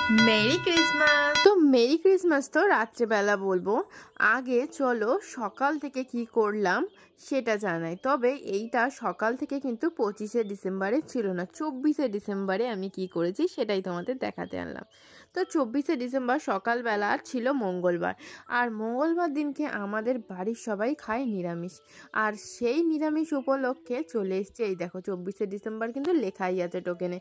Merry Christmas. তো merry Christmas তো রাত্রেবেলা বলবো, আগে চলো সকাল থেকে কি করলাম সেটা জানাই। তবে এইটা সকাল থেকে কিন্তু 25শে ডিসেম্বরে ছিল না, 24শে ডিসেম্বরে আমি কি করেছি সেটাই তোমাদের দেখাতে আনলাম। তো 24শে ডিসেম্বর সকালবেলা ছিল মঙ্গলবার, আর মঙ্গলবার দিনকে আমাদের বাড়ির সবাই খায় নিরামিষ। আর সেই নিরামিষ উপলক্ষে চলে এসছে, এই দেখো 24শে ডিসেম্বর কিন্তু লেখাই আছে টোকেনে,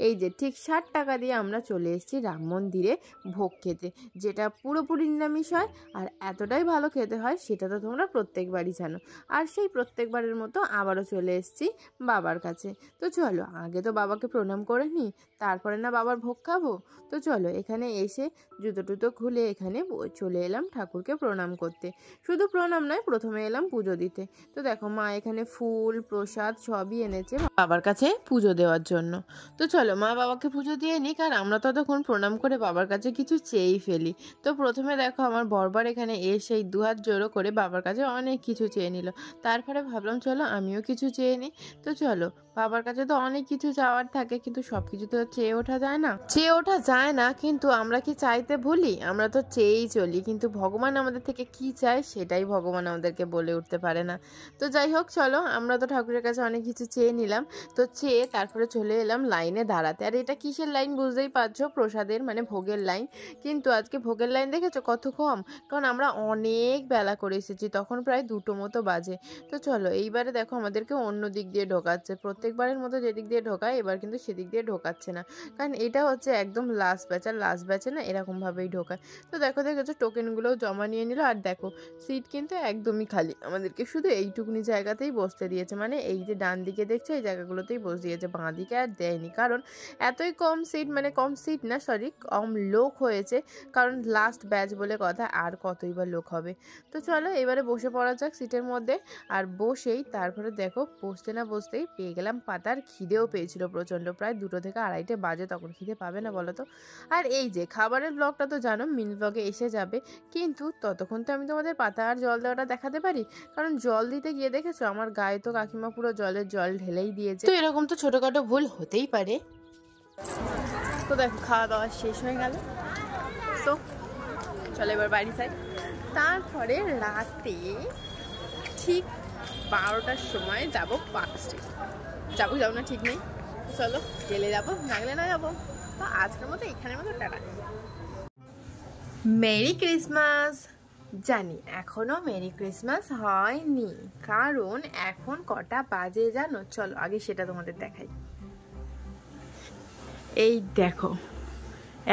এই যে ঠিক 60 টাকা দিয়ে আমরা চলে এসেছি রাম মন্দিরে ভোগ খেতে, যেটা পুরোপুরি নিরামিষ হয় আর এতটাই ভালো খেতে হয় সেটা তো তোমরা প্রত্যেকবারই জানো। আর সেই প্রত্যেকবারের মতো আবারও চলে এসেছি বাবার কাছে। তো চলো আগে তো বাবাকে প্রণাম করে নিই, তারপরে না বাবার ভোগ খাবো। তো চলো এখানে এসে জুতো টুতো খুলে এখানে চলে এলাম ঠাকুরকে প্রণাম করতে। শুধু প্রণাম নয়, প্রথমে এলাম পুজো দিতে। তো দেখো মা এখানে ফুল প্রসাদ সবই এনেছে বাবার কাছে পুজো দেওয়ার জন্য। তো চলো মা বাবাকে পুজো দিয়ে নিক, আর আমরা ততক্ষণ প্রণাম করে বাবার কাছে কিছু চেয়েই ফেলি। তো প্রথমে দেখো আমার বরবার এখানে এসে দুহাত জোড়ো করে বাবার কাছে অনেক কিছু চেয়ে নিল। তারপরে ভাবলাম চলো আমিও কিছু চেয়ে নিই। তো চলো বাবার কাছে তো অনেক কিছু চাওয়ার থাকে, কিন্তু সব কিছু তো চেয়ে ওঠা যায় না, কিন্তু আমরা কি চাইতে ভুলি? আমরা তো চেয়েই চলি, কিন্তু ভগবান আমাদের থেকে কি চায় সেটাই ভগবান আমাদেরকে বলে উঠতে পারে না। তো যাই হোক চলো আমরা তো ঠাকুরের কাছে অনেক কিছু চেয়ে নিলাম। তো চেয়ে তারপরে চলে এলাম লাইনে দাঁড়াতে। আর এটা কিসের লাইন বুঝতেই পারছো, প্রসাদের মানে ভোগের লাইন। কিন্তু আজকে ভোগের লাইন দেখেছো কত কম, কারণ আমরা অনেক বেলা করে এসেছি, তখন প্রায় 2টো মতো বাজে। তো চলো এইবারে দেখো আমাদেরকে অন্য দিক দিয়ে ঢোকাচ্ছে, প্রত্যেকবারের মতো যেদিক দিয়ে ঢোকায় এবার কিন্তু সেদিক দিয়ে ঢোকাচ্ছে না, কারণ এটা হচ্ছে একদম লাস্ট ব্যাচ, আর লাস্ট ব্যাচে না এরকমভাবেই ঢোকায়। তো দেখেছো টোকেনগুলোও জমা নিয়ে নিল, আর দেখো সিট কিন্তু একদমই খালি, আমাদেরকে শুধু এইটুকুনি জায়গাতেই বসতে দিয়েছে, মানে এই যে ডান দিকে দেখছো এই জায়গাগুলোতেই বসে দিয়েছে, বাঁ দিকে আর দেয়নি, কারণ এতই কম সিট, মানে কম সিট না সরি কম লোক হয়েছে, কারণ লাস্ট ব্যাচ বলে কথা, আর কতই বা লোক হবে। তো চলো এবারে বসে পড়া যাক সিটের মধ্যে। আর বসেই তারপরে দেখো বসতে না বসতেই পেয়ে গেলাম পাতার, খিদেও পেয়েছিল প্রচণ্ড, প্রায় 2টো থেকে 2:30 বাজে, তখন খিদে পাবে না বলো তো। আর এই যে খাবারের ব্লগটা তো জানো মিনি ব্লগে এসে যাবে, কিন্তু ততক্ষণ তো আমি তোমাদের পাতা আর জল দেওয়াটা দেখাতে পারি, কারণ জল দিতে গিয়ে দেখেছো আমার গায়ে তো কাকিমা পুরো জল ঢেলেই দিয়েছে। তো এরকম তো ছোটোখাটো ভুল হতেই পারে। তো দেখো খাওয়া দাওয়া শেষ হয়ে গেল, তো চলো এবার বাড়ি যাই। তারপরে রাতে ঠিক 12টার সময় যাবো পার্ক স্ট্রিট, যাবো না ঠিক নেই, চলো গেলে যাবো না গেলে না যাবো। তো আজকের মতো এখানের মতো টাটা। Merry Christmas. জানি এখনো মেরি ক্রিসমাস হয়নি, কারণ এখন কটা বাজে জানো, চলো আগে সেটা তোমাদের দেখাই। এই দেখো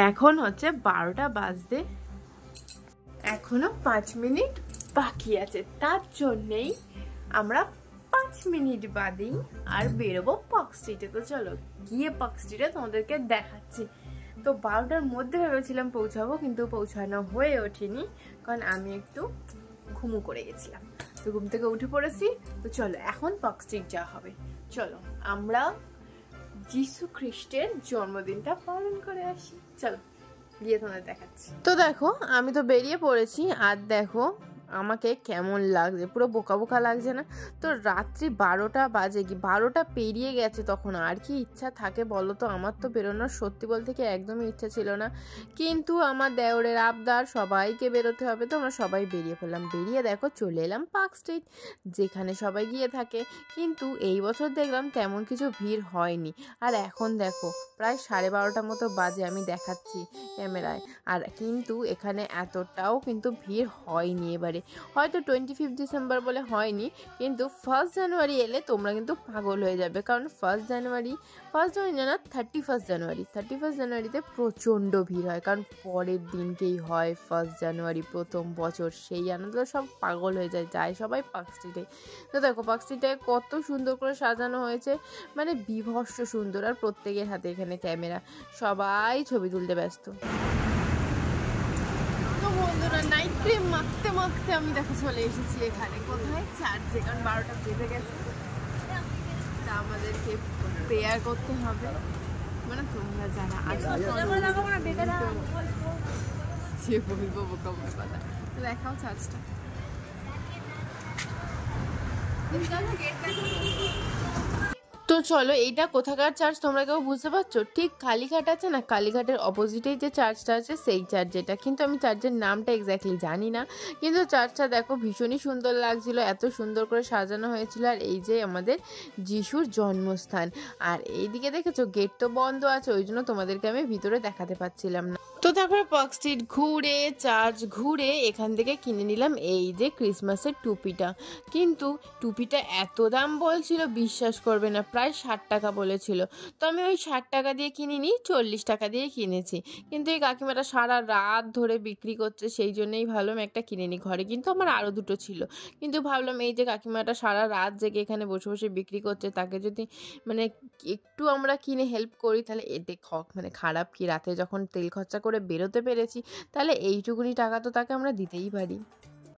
এখন হচ্ছে 12টা বাজতে এখনো 5 মিনিট বাকি আছে, তার জন্যেই আমরা 5 মিনিট বাদেই আর বেরোবো পার্ক স্ট্রিটে। তো চলো গিয়ে পার্ক স্ট্রিটে তোমাদেরকে দেখাচ্ছি। তো 12টার মধ্যে ভেবেছিলাম পৌঁছাবো, কিন্তু পৌঁছানো হয়ে ওঠেনি, কারণ আমি একটু ঘুমু করে গেছিলাম। তো ঘুম থেকে উঠে পড়েছি। তো চলো এখন পার্ক স্ট্রিট যাওয়া হবে, চলো আমরা যিশু খ্রিস্টের জন্মদিনটা পালন করে আসি, চলো গিয়ে তোমাদের দেখাচ্ছি। তো দেখো আমি তো বেরিয়ে পড়েছি, আর দেখো আমাকে কেমন লাগছে, পুরো বোকা বোকা লাগছে না? তো রাত্রি 12টা বাজে, কি 12টা পেরিয়ে গেছে, তখন আর কি ইচ্ছা থাকে বলো তো? আমার তো বেরোনোর সত্যি বলতে কি একদমই ইচ্ছা ছিল না, কিন্তু আমার দেওরের আবদার সবাইকে বেরোতে হবে, তো আমরা সবাই বেরিয়ে পড়লাম। বেরিয়ে দেখো চলে এলাম পার্ক স্ট্রিট, যেখানে সবাই গিয়ে থাকে, কিন্তু এই বছর দেখলাম তেমন কিছু ভিড় হয়নি। আর এখন দেখো প্রায় 12:30 মতো বাজে, আমি দেখাচ্ছি ক্যামেরায়, আর কিন্তু এখানে এতটাও কিন্তু ভিড় হয়নি এবারে। হয়তো 25 ডিসেম্বর বলে হয়নি, কিন্তু 1 জানুয়ারি এলে তোমরা কিন্তু পাগল হয়ে যাবে, কারণ 1 জানুয়ারি না 31 জানুয়ারিতে প্রচণ্ড ভিড় হয়, কারণ পরের দিনকেই হয় 1 জানুয়ারি প্রথম বছর, সেই আনন্দ সব পাগল হয়ে যায় সবাই পার্ক স্ট্রিটে। তো দেখো পার্ক স্ট্রিটে কত সুন্দর করে সাজানো হয়েছে, মানে বিভৎস সুন্দর, আর প্রত্যেকের হাতে এখানে ক্যামেরা, সবাই ছবি তুলতে ব্যস্ত। বন্ধুরা নাইট ক্রিম মাখতে মাখতে আমি দেখো চলে এসেছি এখানে, কোথায় চার্চে, কারণ 12টা বেজে গেছে, তা আমাদেরকে প্রেয়ার করতে হবে, মানে তোমরা যারা বলবো বোকা বোকা কথা। তো দেখাও চার্চটা, তো চলো, এইটা কোথাকার চার্চ তোমরা কেউ বুঝতে পারছো? ঠিক কালীঘাট আছে না, কালীঘাটের অপোজিটেই যে চার্চটা আছে সেই চার্চ যেটা, কিন্তু আমি চার্চের নামটা এক্স্যাক্টলি জানি না। কিন্তু চার্চটা দেখো ভীষণই সুন্দর লাগছিল, এত সুন্দর করে সাজানো হয়েছিল। আর এই যে আমাদের যিশুর জন্মস্থান। আর এইদিকে দেখেছো গেট তো বন্ধ আছে, ওই জন্য তোমাদেরকে আমি ভিতরে দেখাতে পাচ্ছিলাম না। তো তারপরে পার্ক স্ট্রিট ঘুরে চার্চ ঘুরে এখান থেকে কিনে নিলাম এই যে ক্রিসমাসের টুপিটা। কিন্তু টুপিটা এত দাম বলছিল বিশ্বাস করবে না, প্রায় 60 টাকা বলেছিল। তো আমি ওই 60 টাকা দিয়ে কিনিনি, 40 টাকা দিয়ে কিনেছি। কিন্তু এই কাকিমাটা সারা রাত ধরে বিক্রি করছে, সেই জন্যই ভাবলাম একটা কিনে নিই। ঘরে কিন্তু আমার আরও দুটো ছিল, কিন্তু ভাবলাম এই যে কাকিমাটা সারা রাত জেগে এখানে বসে বসে বিক্রি করছে, তাকে যদি মানে একটু আমরা কিনে হেল্প করি তাহলে এতে মানে খারাপ কি? রাতে যখন তেল খরচা করে বেরোতে পেরেছি, তাহলে এইটুকুনি টাকা তো তাকে আমরা দিতেই পারি।